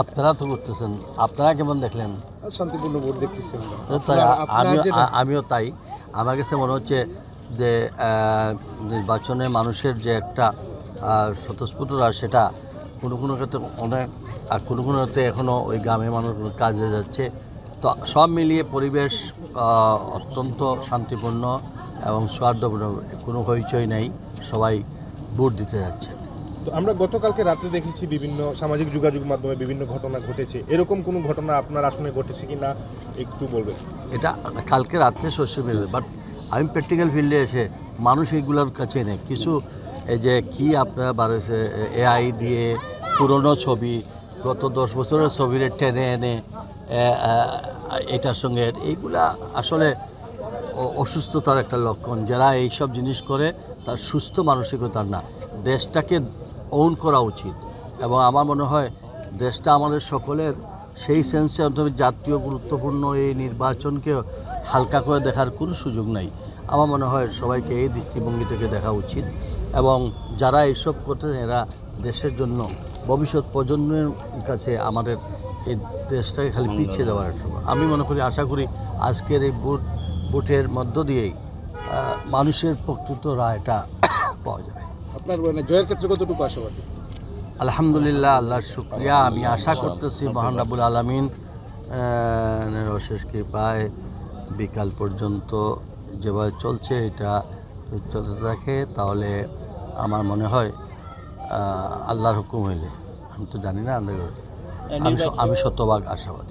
আপনারা তো করতেছেন, আপনারা কেমন দেখলেন? শান্তিপূর্ণ ভোট দেখতেছি তাই আমিও তাই। আমার কাছে মনে হচ্ছে যে নির্বাচনে মানুষের যে একটা স্বতঃস্ফূর্ততা, সেটা কোনো কোনো ক্ষেত্রে অনেক, আর কোনো কোনো ক্ষেত্রে এখনও ওই গ্রামের মানুষ কাজে যাচ্ছে। তো সব মিলিয়ে পরিবেশ অত্যন্ত শান্তিপূর্ণ এবং সৌহার্দ্যপূর্ণ, কোনো হইচই নেই, সবাই ভোট দিতে যাচ্ছে। তো আমরা গতকালকে রাত্রে দেখেছি বিভিন্ন সামাজিক যোগাযোগ মাধ্যমে বিভিন্ন ঘটনা ঘটেছে, এরকম কোনো ঘটনা আপনার আসনে ঘটেছে কি না একটু বলবেন? এটা কালকে রাত্রে সোশ্যাল মিডিয়া, বাট আমি প্র্যাকটিক্যাল ফিল্ডে এসে মানুষ এইগুলোর কাছে নেই কিছু। এই যে কি আপনারা বাড়েছে এআই দিয়ে পুরনো ছবি, গত 10 বছরের ছবির টেনে এনে এটার সঙ্গে এইগুলা আসলে অসুস্থতার একটা লক্ষণ। যারা এইসব জিনিস করে তার সুস্থ মানসিকতার না। দেশটাকে ওন করা উচিত, এবং আমার মনে হয় দেশটা আমাদের সকলের, সেই সেন্সে অন্তত জাতীয় গুরুত্বপূর্ণ এই নির্বাচনকে হালকা করে দেখার কোনো সুযোগ নাই। আমার মনে হয় সবাইকে এই দৃষ্টিভঙ্গি থেকে দেখা উচিত, এবং যারা এইসব করতেন এরা দেশের জন্য ভবিষ্যৎ প্রজন্মের কাছে আমাদের এই দেশটাকে খালি পিছিয়ে দেওয়ার সময়। আমি মনে করি, আশা করি আজকের এই ভোটের মধ্য দিয়েই মানুষের প্রকৃত রায়টা পাওয়া যাবে। আপনার জয়ের ক্ষেত্রে কতটুকু আশাবাদী? আলহামদুলিল্লাহ, আল্লাহর শুকরিয়া। আমি আশা করতেছি মহান রাব্বুল আলামিন অশেষ কৃপায় বিকাল পর্যন্ত যেভাবে চলছে এটা চলতে থাকে, তাহলে আমার মনে হয় আল্লাহর হুকুম হইলে, আমি তো জানি না, আমি শতভাগ আশাবাদী।